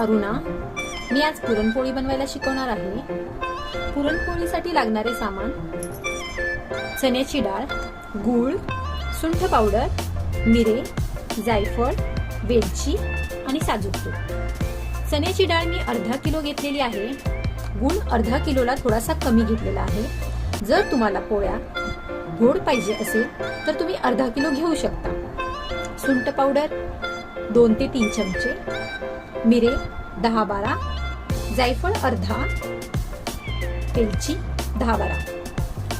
अरुणा. मी आज पुरणपोळी बनवायला शिकवणार आहे. पुरणपोळीसाठी लागणारे सामान: चण्याची डाळ, गूळ, सुंठ पावडर, मिरे, जायफळ, वेलची आणि साजूक तूप. चण्याची डाळ मी अर्धा किलो घेतलेली आहे. गूळ अर्धा किलोला थोडासा कमी घेतलेला आहे. जर तुम्हाला पोळ्या गोड पाहिजे असेल तर तुम्ही अर्धा किलो घेऊ शकता. सुंठ पावडर 2 ते 3 चमचे, मिरे 10-12, जायफळ अर्धा, वेलची 10-12,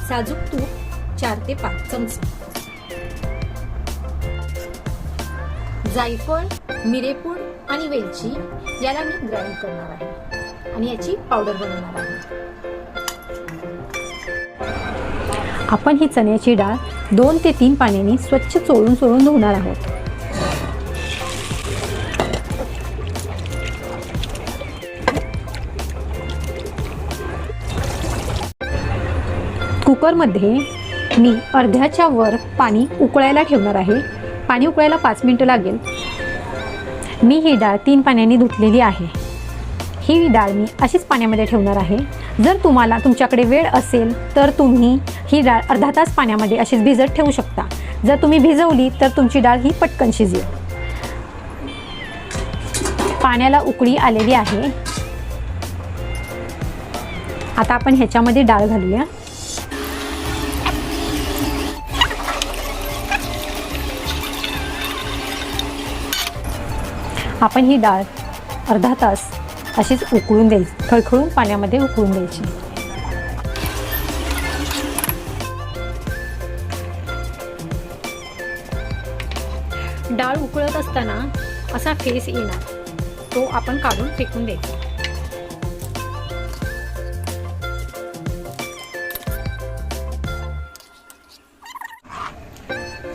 साजूक तूप 4 ते 5 चमचे. जायफळ, मिरेपूड आणि वेलची याला मी ग्राइंड करणार आहे आणि याची पावडर बनवणार आहे. आपण ही चण्याची डाळ 2 ते 3 पाण्याने स्वच्छ चोळून धुणार आहोत. कुकरमध्ये मी अर्ध्याच्या वर पाणी उकळायला ठेवणार आहे. पाणी उकळायला 5 मिनिटं लागेल. मी ही डाळ 3 पाण्याने धुतलेली आहे. ही डाळ मी अशीच पाण्यामध्ये ठेवणार आहे. जर तुम्हाला तुमच्याकडे वेळ असेल तर तुम्ही ही डाळ अर्धा तास पाण्यामध्ये अशीच भिजत ठेवू शकता. जर तुम्ही भिजवली तर तुमची डाळ ही पटकन शिजेल. पाण्याला उकळी आलेली आहे. आता आपण ह्याच्यामध्ये डाळ घालूया. आपण ही डाळ अर्धा तास अशीच उकळून द्यायची, खळखळून पाण्यामध्ये उकळून द्यायची. डाळ उकळत असताना असा फेस येणार, तो आपण काढून फेकून द्यायचा.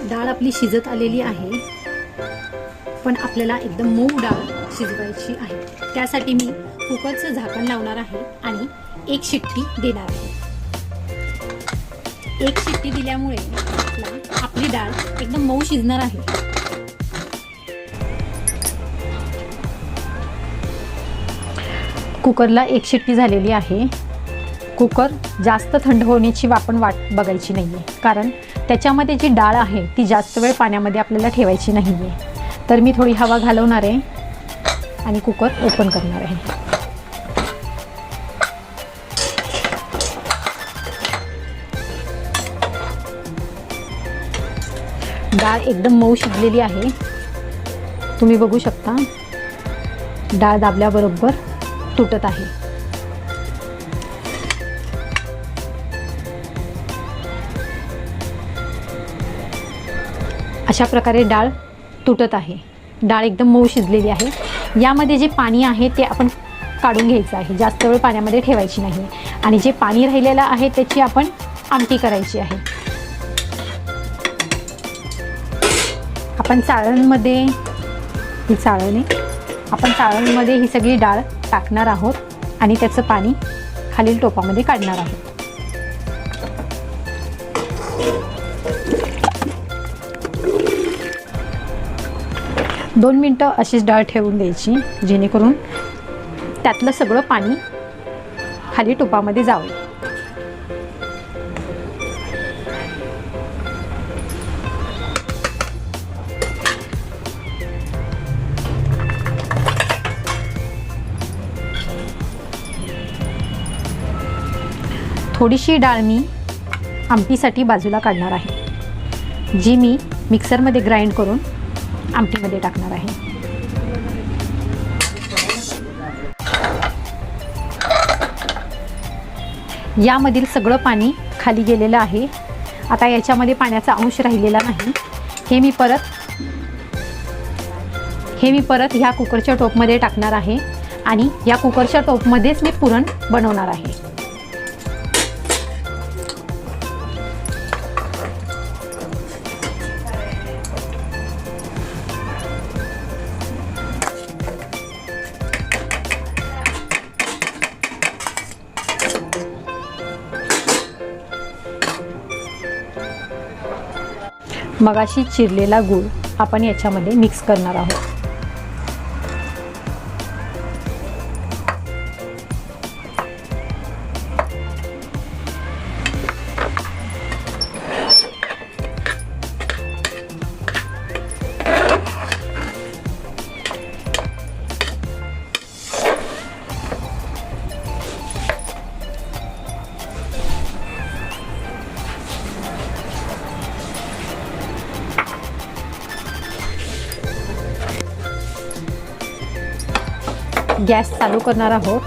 डाळ आपली शिजत आलेली आहे, पण आपल्याला एकदम मऊ डाळ शिजवायची आहे. त्यासाठी मी कुकरचं झाकण लावणार आहे आणि 1 शिट्टी देणार आहे. 1 शिट्टी दिल्यामुळे आपली डाळ एकदम मऊ शिजणार आहे. कुकरला 1 शिट्टी झालेली आहे. कुकर जास्त थंड होण्याची आपण वाट बघायची नाही आहे, कारण त्याच्यामध्ये जी डाळ आहे ती जास्त वेळ पाण्यामध्ये आपल्याला ठेवायची नाही आहे. तर मी थोडी हवा घालवणार आहे आणि कुकर ओपन करणार आहे. डाळ एकदम मऊ शिजलेली आहे. तुम्ही बघू शकता, डाळ दाबल्याबरोबर तुटत आहे. अशा प्रकारे डाळ तुटत आहे. डाळ एकदम मऊ शिजलेली आहे. यामध्ये जे पाणी आहे ते आपण काढून घ्यायचं आहे. जास्त वेळ पाण्यामध्ये ठेवायची नाही आणि जे पाणी राहिलेलं आहे त्याची आपण आमटी करायची आहे. आपण चाळणमध्ये ही सगळी डाळ टाकणार आहोत आणि त्याचं पाणी खालील टोपामध्ये काढणार आहोत. दोन मिनटं अशीच डाळ ठेवून द्यायची, जेणेकरून त्यातलं सगळं पाणी खाली टोपामध्ये जावं. थोडीशी डाळ मी आमटीसाठी बाजूला काढणार आहे, जी मी मिक्सरमध्ये ग्राइंड करून आमटीमध्ये टाकणार आहे. यामधील सगळं पाणी खाली गेलेलं आहे. आता याच्यामध्ये पाण्याचा अंश राहिलेला नाही. हे मी परत ह्या कुकरच्या टोपमध्ये टाकणार आहे आणि या कुकरच्या टोपमध्येच मी पुरण बनवणार आहे. मगाशी चिरलेला गूळ आपण याच्यामध्ये मिक्स करणार आहोत. गॅस चालू करणार आहोत.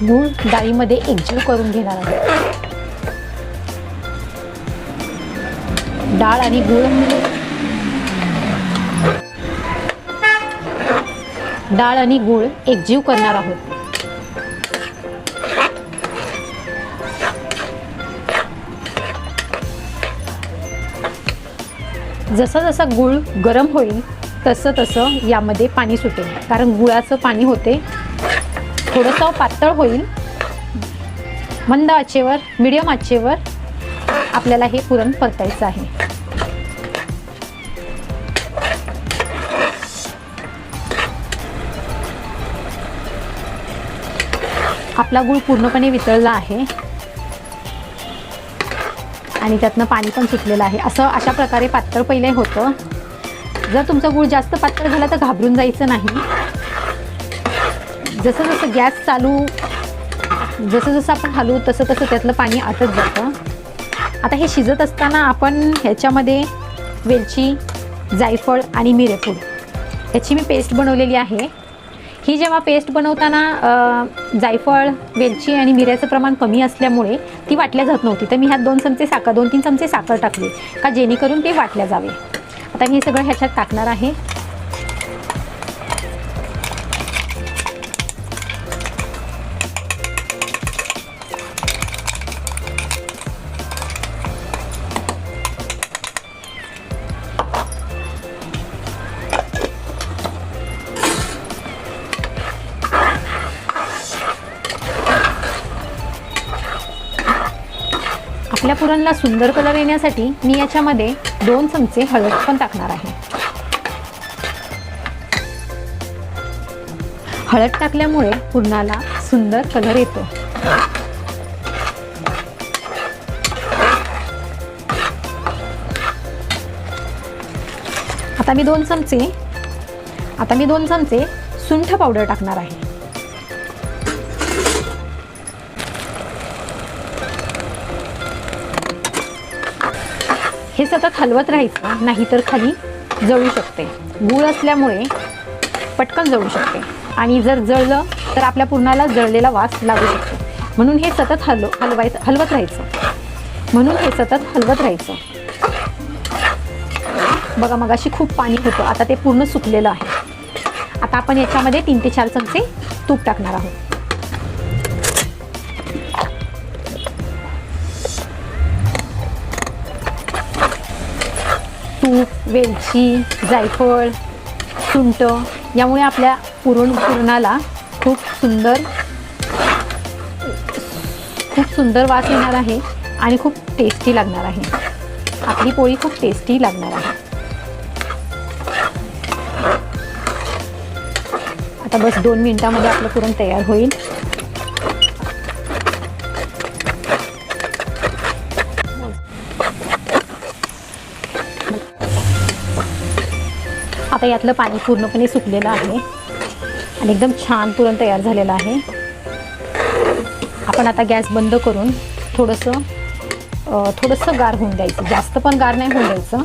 गूळ डाळीमध्ये एकजीव करून घेणार आहोत. डाळ आणि गूळ एकजीव करणार आहोत. जसं जसं गूळ गरम होईल तसं तसं यामध्ये पाणी सुटेल, कारण गुळाचं पाणी होते. थोडंसं पातळ होईल. मंद आचेवर, मीडियम आचेवर आपल्याला हे पुरण परतायचं आहे. आपला गूळ पूर्णपणे वितळला आहे आणि त्यातनं पाणी पण सुटलेलं आहे. अशा प्रकारे पातळ पहिले होतं. जर तुमचा गूळ जास्त पातळ झाला तर घाबरून जायचं नाही. जसं जसं गॅस चालू, जसं जसं आपण हलवू तसं तसं त्यातलं पाणी आटत जातं. आता हे शिजत असताना आपण ह्याच्यामध्ये वेलची, जायफळ आणि मिरेपूड याची मी पेस्ट बनवलेली आहे. ही जेव्हा पेस्ट बनवताना जायफळ, वेलची आणि मिऱ्याचं प्रमाण कमी असल्यामुळे ती वाटल्या जात नव्हती, तर मी ह्यात 2-3 चमचे साखर टाकली का जेणेकरून ते वाटल्या जावे. आता मी हे सगळं ह्याच्यात टाकणार आहे. आपल्या पुरणला सुंदर कलर येण्यासाठी मी याच्यामध्ये 2 चमचे हळद पण टाकणार आहे. हळद टाकल्यामुळे पुरणाला सुंदर कलर येतो. आता मी 2 चमचे सुंठ पावडर टाकणार आहे. हे सतत हलवत राहायचं, नाहीतर खाली जळू शकते. गूळ असल्यामुळे पटकन जळू शकते आणि जर जळलं तर आपल्या पुरणाला जळलेला वास लागू शकतो. म्हणून हे सतत हलवत राहायचं. बघा, मगाशी खूप पाणी होतं, आता ते पूर्ण सुकलेलं आहे. आता आपण याच्यामध्ये 3 ते 4 चमचे तूप टाकणार आहोत. तूप, वेलची, जायफळ, सुंठ यामुळे आपल्या पुरणाला खूप सुंदर वास येणार आहे आणि खूप टेस्टी लागणार आहे. आपली पोळी खूप टेस्टी लागणार आहे. आता बस 2 मिनिटांमध्ये आपलं पुरण तयार होईल. आता यातलं पाणी पूर्णपणे सुकलेलं आहे आणि एकदम छान पुरण तयार झालेलं आहे. आपण आता गॅस बंद करून थोडंसं गार होऊन द्यायचं. जास्त पण गार नाही होऊन द्यायचं,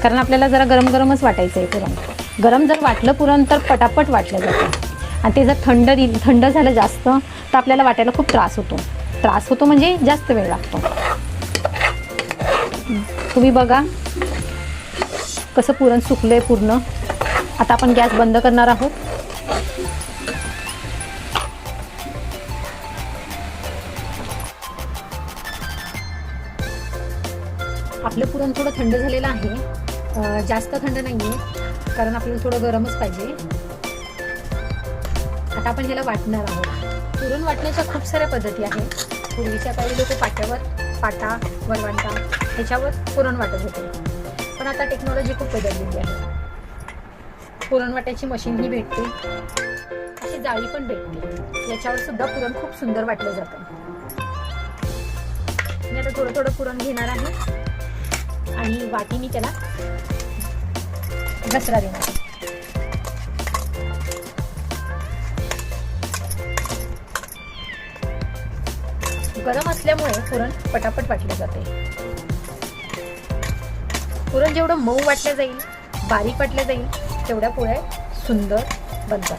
कारण आपल्याला जरा गरम गरमच वाटायचं आहे पुरण. गरम जर वाटलं पुरण तर पटापट वाटलं जातं आणि ते जर थंड झालं जास्त तर आपल्याला वाटायला खूप त्रास होतो म्हणजे जास्त वेळ लागतो. तुम्ही बघा कसं पुरण सुकलंय पूर्ण. आता आपण गॅस बंद करणार आहोत. आपलं पुरण थोडं थंड झालेलं आहे, जास्त थंड नाहीये, कारण आपल्याला थोडं गरमच पाहिजे. आता आपण ह्याला वाटणार आहोत. पुरण वाटण्याच्या खूप साऱ्या पद्धती आहेत. पूर्वीच्या काळी लोक पाटा, वरवंटा ह्याच्यावर पुरण वाटत होते, पण आता टेक्नॉलॉजी खूप बदललेली आहे. पुरण वाटायची मशीनही भेटते, अशी जाळी पण भेटते, याच्यावर सुद्धा पुरण खूप सुंदर वाटलं जातं. मी आता थोडं पुरण घेणार आहे आणि वाटीने त्याला घसरा देणार आहे. गरम असल्यामुळे पुरण पटापट वाटले जाते. पुरण जेवढं मऊ वाटलं जाईल, बारीक वाटलं जाईल, तेवढ्या पोळ्या सुंदर बनतात.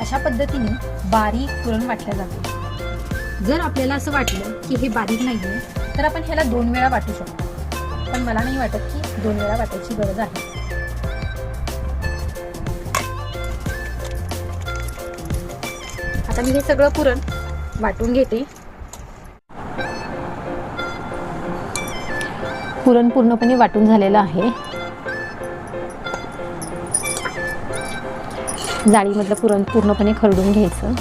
अशा पद्धतीने बारीक पुरण वाटलं जातं. जर आपल्याला असं वाटलं की हे बारीक नाहीये, तर आपण ह्याला 2 वेळा वाटू शकतो. पण मला नाही वाटत की 2 वेळा वाटायची गरज आहे. आता मी हे सगळं पुरण वाटून घेते. पुरण पूर्णपणे वाटून झालेलं आहे. जाळीमधलं पुरण पूर्णपणे खरडून घ्यायचं.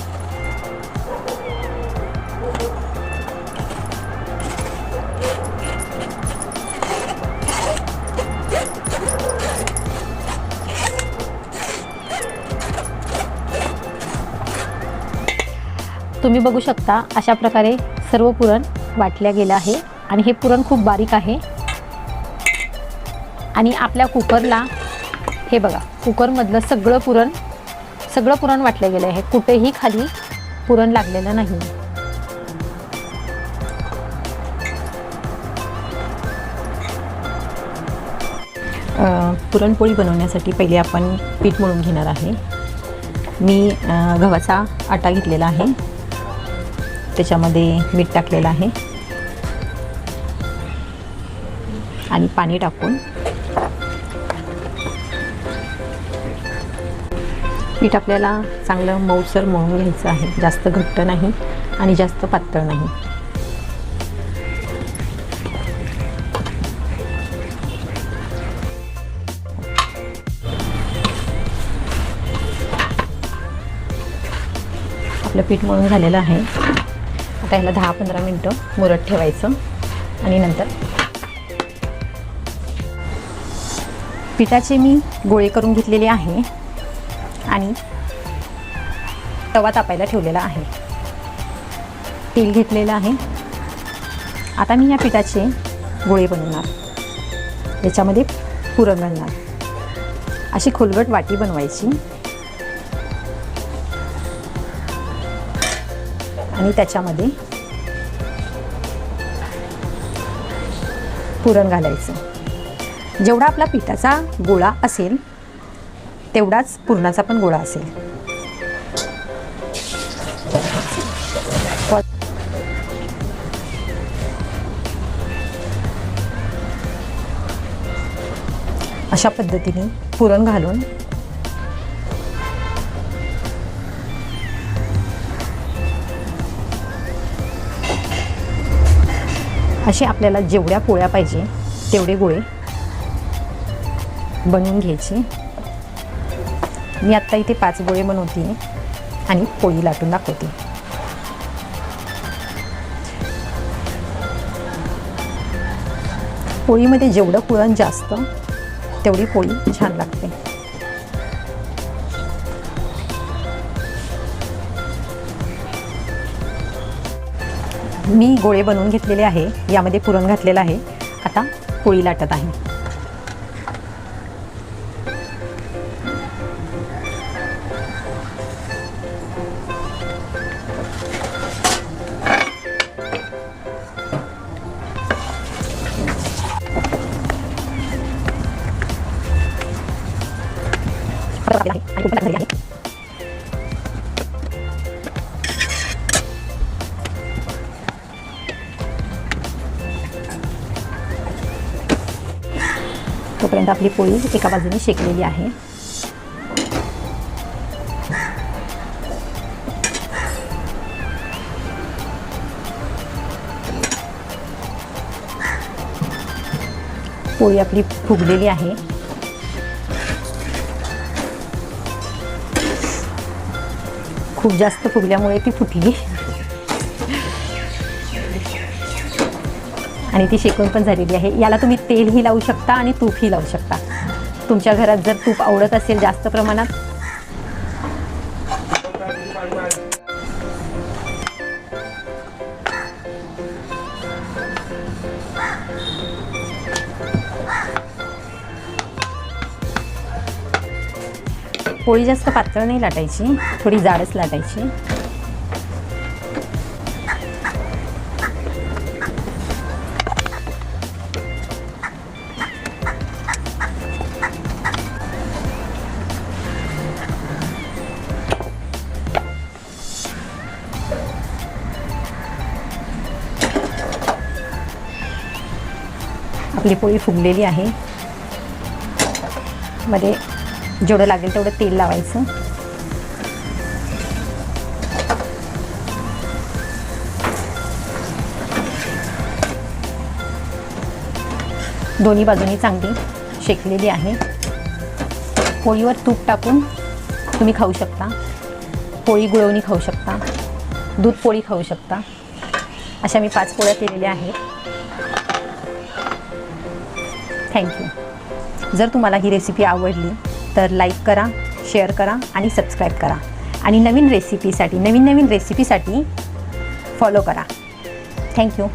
तुम्ही बघू शकता अशा प्रकारे सर्व पुरण वाटल्या गेलं आहे आणि हे पुरण खूप बारीक आहे. आणि आपल्या कुकरला हे बघा, कुकरमधलं सगळं पुरण वाटलं गेलं आहे. कुठेही खाली पुरण लागलेलं नाही. पुरणपोळी बनवण्यासाठी पहिले आपण पीठ मळून घेणार आहे. मी गव्हाचा आटा घेतलेला आहे, त्याच्यामध्ये मीठ टाकलेलं आहे आणि पाणी टाकून पीठ आपल्याला चांगलं मऊसर मळून घ्यायचं आहे. जास्त घट्ट नाही आणि जास्त पातळ नाही. आपलं पीठ मळून झालेलं आहे. आता ह्याला 10-15 मिनटं मुरत ठेवायचं आणि नंतर पिठाचे मी गोळे करून घेतलेले आहे आणि तवा तापायला ठेवलेला आहे. तेल घेतलेलं आहे. आता मी या पिठाचे गोळे बनवणार. याच्यामध्ये पुरण घालणार. अशी खोलगट वाटी बनवायची आणि त्याच्यामध्ये पुरण घालायचं. जेवढा आपला पिठाचा गोळा असेल तेवढाच पुरणाचा पण गोळा असेल. अशा पद्धतीने पुरण घालून असे आपल्याला जेवढ्या पोळ्या पाहिजे तेवढे गोळे बनवून घ्यायचे. मी आत्ता इथे 5 गोळे बनवते आणि पोळी लाटून दाखवते. पोळीमध्ये जेवढं पुरण जास्त तेवढी पोळी छान लागते. मी गोळे बनवून घेतलेले आहे. यामध्ये पुरण घातलेलं आहे. आता पोळी लाटत आहे. तोपर्यंत आपली पोळी एका बाजूने शेकलेली आहे. पोळी आपली फुगलेली आहे. खूप जास्त फुगल्यामुळे ती फुटली आणि ती शेकून पण झालेली आहे. याला तुम्ही तेलही लावू शकता आणि तूपही लावू शकता. तुमच्या घरात जर तूप आवडत असेल जास्त प्रमाणात पोळी जास्त पातळ नाही लाटायची, थोडी जाडच लाटायची. आपली पोळी फुगलेली आहे. मध्ये जेवढं लागेल तेवढं तेल लावायचं. दोन्ही बाजूनी चांगली शेकलेली आहे. पोळीवर तूप टाकून तुम्ही खाऊ शकता, पोळी गुळवणी खाऊ शकता, दूध पोळी खाऊ शकता. अशा मी 5 पोळ्या केलेल्या आहेत. थँक्यू. जर तुम्हाला ही रेसिपी आवडली तर लाईक करा, शेअर करा आणि सबस्क्राईब करा. आणि नवीन रेसिपीसाठी फॉलो करा. थँक्यू.